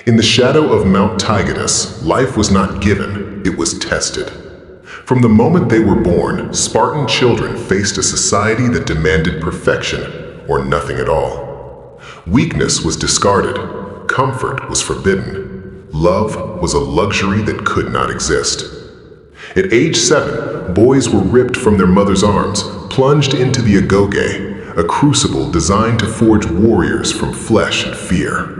In the shadow of Mount Taygetus, life was not given, it was tested. From the moment they were born, Spartan children faced a society that demanded perfection or nothing at all. Weakness was discarded, comfort was forbidden, love was a luxury that could not exist. At age 7, boys were ripped from their mother's arms, plunged into the Agoge, a crucible designed to forge warriors from flesh and fear.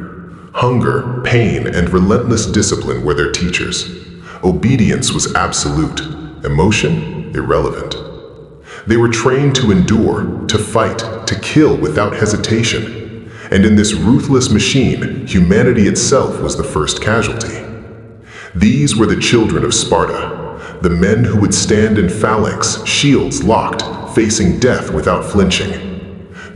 Hunger, pain, and relentless discipline were their teachers. Obedience was absolute, emotion irrelevant. They were trained to endure, to fight, to kill without hesitation. And in this ruthless machine, humanity itself was the first casualty. These were the children of Sparta, the men who would stand in phalanx, shields locked, facing death without flinching.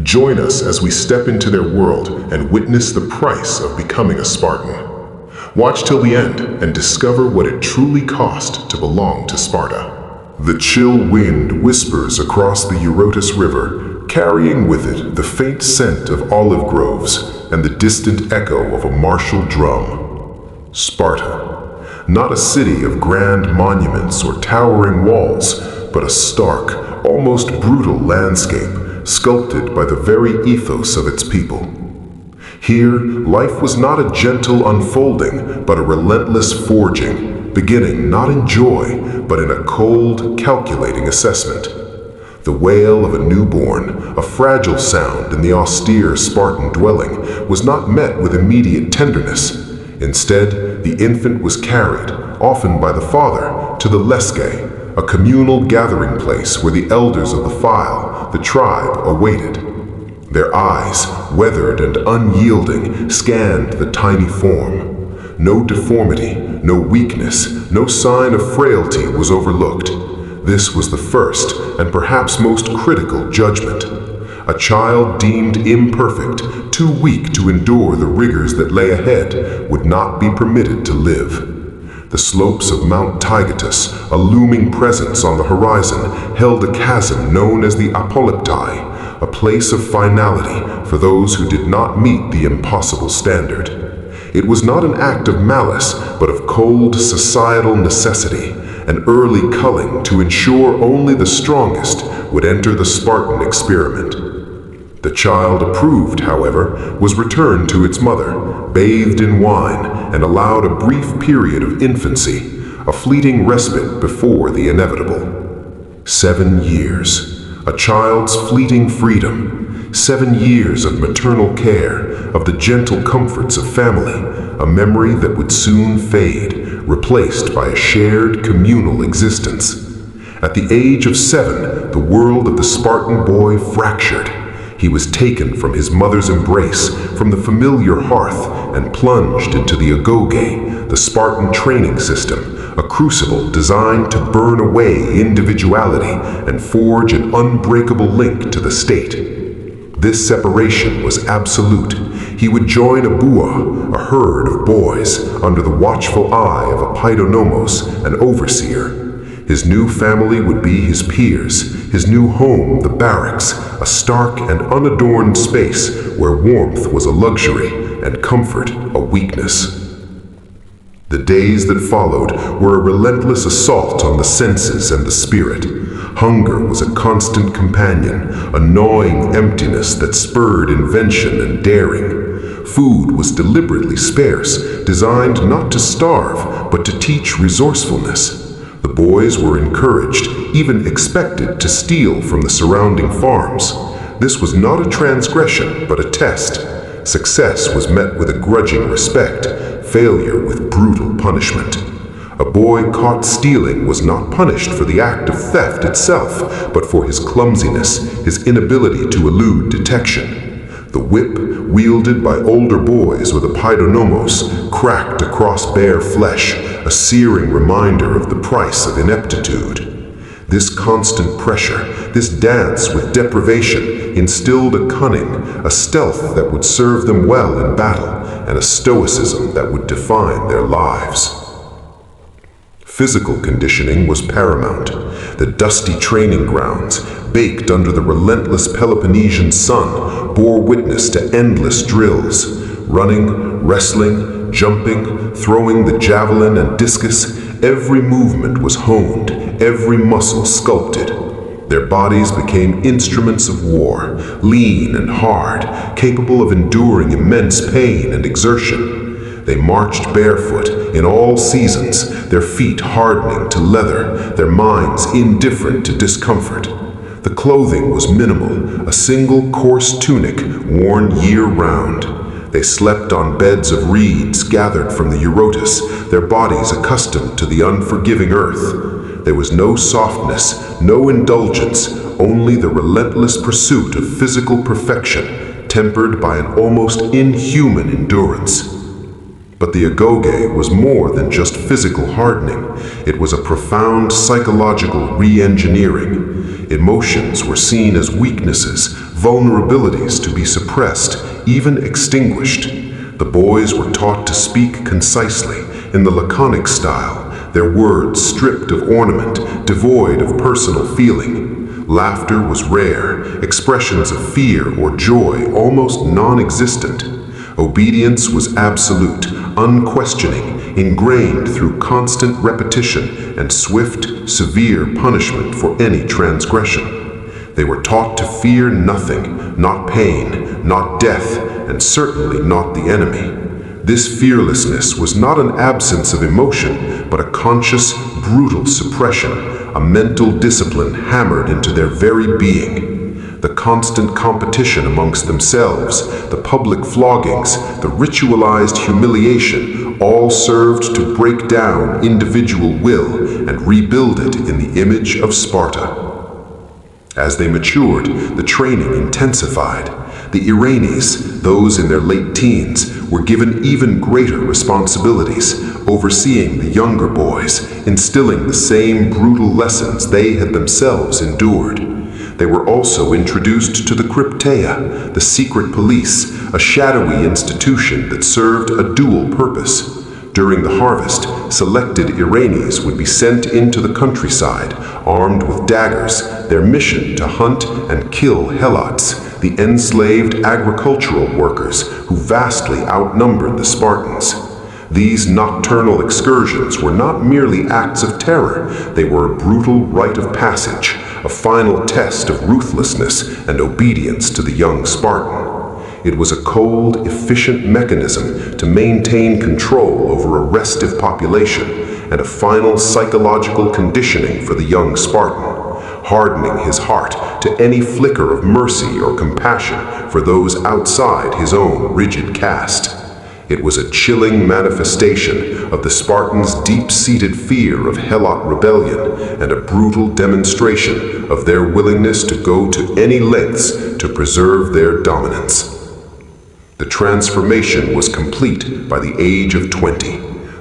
Join us as we step into their world and witness the price of becoming a Spartan. Watch till the end and discover what it truly cost to belong to Sparta. The chill wind whispers across the Eurotas River, carrying with it the faint scent of olive groves and the distant echo of a martial drum. Sparta, not a city of grand monuments or towering walls, but a stark, almost brutal landscape sculpted by the very ethos of its people. Here, life was not a gentle unfolding, but a relentless forging, beginning not in joy, but in a cold, calculating assessment. The wail of a newborn, a fragile sound in the austere Spartan dwelling, was not met with immediate tenderness. Instead, the infant was carried, often by the father, to the lesge, a communal gathering place where the elders of the file, the tribe, awaited. Their eyes, weathered and unyielding, scanned the tiny form. No deformity, no weakness, no sign of frailty was overlooked. This was the first and perhaps most critical judgment. A child deemed imperfect, too weak to endure the rigors that lay ahead, would not be permitted to live. The slopes of Mount Taygetus, a looming presence on the horizon, held a chasm known as the Apolypti, a place of finality for those who did not meet the impossible standard. It was not an act of malice, but of cold societal necessity, an early culling to ensure only the strongest would enter the Spartan experiment. The child approved, however, was returned to its mother, bathed in wine, and allowed a brief period of infancy, a fleeting respite before the inevitable. 7 years, a child's fleeting freedom, 7 years of maternal care, of the gentle comforts of family, a memory that would soon fade, replaced by a shared communal existence. At the age of 7, the world of the Spartan boy fractured. He was taken from his mother's embrace, from the familiar hearth, and plunged into the Agoge, the Spartan training system, a crucible designed to burn away individuality and forge an unbreakable link to the state. This separation was absolute. He would join a bua, a herd of boys, under the watchful eye of a paidonomos, an overseer. His new family would be his peers, his new home the barracks, a stark and unadorned space where warmth was a luxury and comfort a weakness. The days that followed were a relentless assault on the senses and the spirit. Hunger was a constant companion, a gnawing emptiness that spurred invention and daring. Food was deliberately scarce, designed not to starve, but to teach resourcefulness. The boys were encouraged, even expected, to steal from the surrounding farms. This was not a transgression, but a test. Success was met with a grudging respect, failure with brutal punishment. A boy caught stealing was not punished for the act of theft itself, but for his clumsiness, his inability to elude detection. The whip, wielded by older boys with a paidonomos, cracked across bare flesh, a searing reminder of the price of ineptitude. This constant pressure, this dance with deprivation, instilled a cunning, a stealth that would serve them well in battle, and a stoicism that would define their lives. Physical conditioning was paramount. The dusty training grounds, baked under the relentless Peloponnesian sun, bore witness to endless drills. Running, wrestling, jumping, throwing the javelin and discus. Every movement was honed, every muscle sculpted. Their bodies became instruments of war, lean and hard, capable of enduring immense pain and exertion. They marched barefoot in all seasons, their feet hardening to leather, their minds indifferent to discomfort. The clothing was minimal, a single coarse tunic worn year-round. They slept on beds of reeds gathered from the Eurotas, their bodies accustomed to the unforgiving earth. There was no softness, no indulgence, only the relentless pursuit of physical perfection, tempered by an almost inhuman endurance. But the Agoge was more than just physical hardening. It was a profound psychological re-engineering. Emotions were seen as weaknesses, vulnerabilities to be suppressed, even extinguished. The boys were taught to speak concisely, in the laconic style, their words stripped of ornament, devoid of personal feeling. Laughter was rare, expressions of fear or joy almost non-existent. Obedience was absolute, unquestioning, ingrained through constant repetition and swift, severe punishment for any transgression. They were taught to fear nothing, not pain, not death, and certainly not the enemy. This fearlessness was not an absence of emotion, but a conscious, brutal suppression, a mental discipline hammered into their very being. The constant competition amongst themselves, the public floggings, the ritualized humiliation, all served to break down individual will and rebuild it in the image of Sparta. As they matured, the training intensified. The Iranis, those in their late teens, were given even greater responsibilities, overseeing the younger boys, instilling the same brutal lessons they had themselves endured. They were also introduced to the Krypteia, the secret police, a shadowy institution that served a dual purpose. During the harvest, selected Iranis would be sent into the countryside, armed with daggers, their mission to hunt and kill helots, the enslaved agricultural workers who vastly outnumbered the Spartans. These nocturnal excursions were not merely acts of terror, they were a brutal rite of passage, a final test of ruthlessness and obedience to the young Spartan. It was a cold, efficient mechanism to maintain control over a restive population and a final psychological conditioning for the young Spartan, hardening his heart to any flicker of mercy or compassion for those outside his own rigid caste. It was a chilling manifestation of the Spartans' deep-seated fear of Helot rebellion and a brutal demonstration of their willingness to go to any lengths to preserve their dominance. The transformation was complete by the age of 20.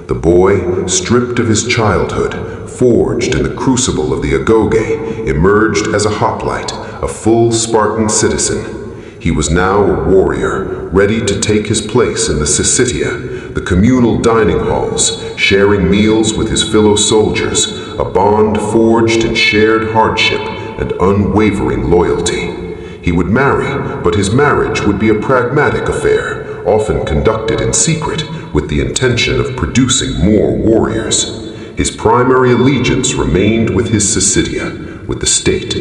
The boy, stripped of his childhood, forged in the crucible of the Agoge, emerged as a hoplite, a full Spartan citizen. He was now a warrior, ready to take his place in the syssitia, the communal dining halls, sharing meals with his fellow soldiers, a bond forged in shared hardship and unwavering loyalty. He would marry, but his marriage would be a pragmatic affair, often conducted in secret with the intention of producing more warriors. His primary allegiance remained with his syssitia, with the state.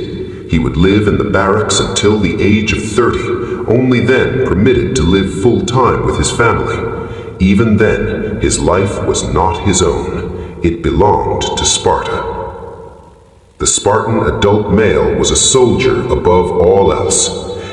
He would live in the barracks until the age of 30, only then permitted to live full-time with his family. Even then, his life was not his own. It belonged to Sparta. The Spartan adult male was a soldier above all else.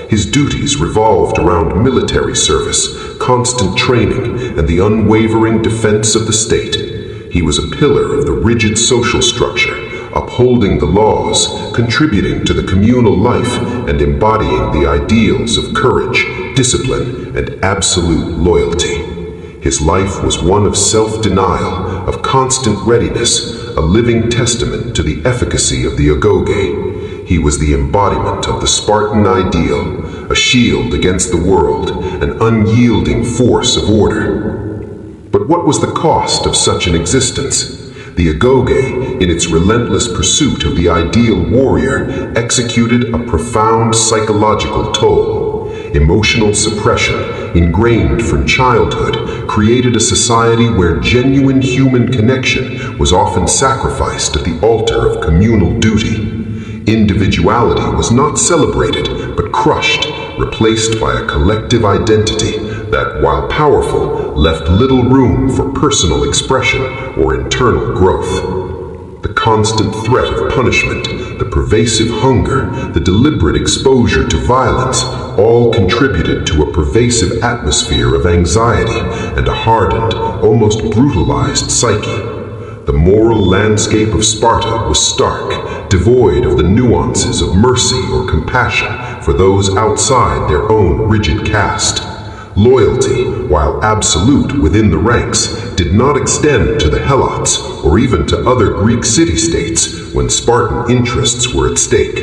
His duties revolved around military service, constant training, and the unwavering defense of the state. He was a pillar of the rigid social structure, upholding the laws, contributing to the communal life, and embodying the ideals of courage, discipline, and absolute loyalty. His life was one of self-denial, of constant readiness, a living testament to the efficacy of the Agoge. He was the embodiment of the Spartan ideal, a shield against the world, an unyielding force of order. But what was the cost of such an existence? The Agoge, in its relentless pursuit of the ideal warrior, executed a profound psychological toll. Emotional suppression, ingrained from childhood, created a society where genuine human connection was often sacrificed at the altar of communal duty. Individuality was not celebrated, but crushed, replaced by a collective identity that, while powerful, left little room for personal expression or internal growth. The constant threat of punishment, the pervasive hunger, the deliberate exposure to violence all contributed to a pervasive atmosphere of anxiety and a hardened, almost brutalized psyche. The moral landscape of Sparta was stark, devoid of the nuances of mercy or compassion for those outside their own rigid caste. Loyalty, while absolute within the ranks, did not extend to the Helots or even to other Greek city-states when Spartan interests were at stake.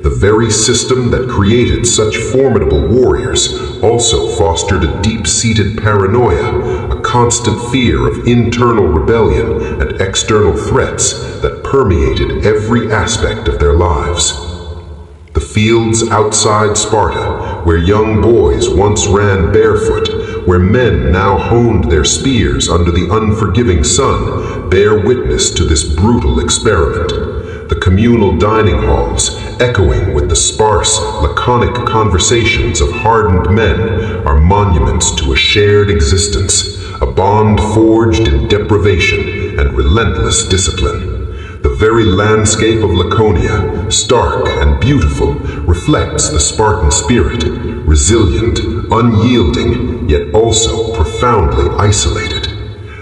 The very system that created such formidable warriors also fostered a deep-seated paranoia, a constant fear of internal rebellion and external threats that permeated every aspect of their lives. The fields outside Sparta, where young boys once ran barefoot, where men now honed their spears under the unforgiving sun, bear witness to this brutal experiment. The communal dining halls, echoing with the sparse, laconic conversations of hardened men, are monuments to a shared existence, a bond forged in deprivation and relentless discipline. The very landscape of Laconia, stark and beautiful, reflects the Spartan spirit, resilient, unyielding, yet also profoundly isolated.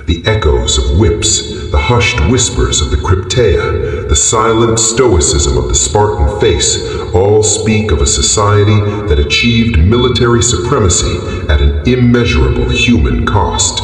The echoes of whips, the hushed whispers of the Krypteia, the silent stoicism of the Spartan face all speak of a society that achieved military supremacy at an immeasurable human cost.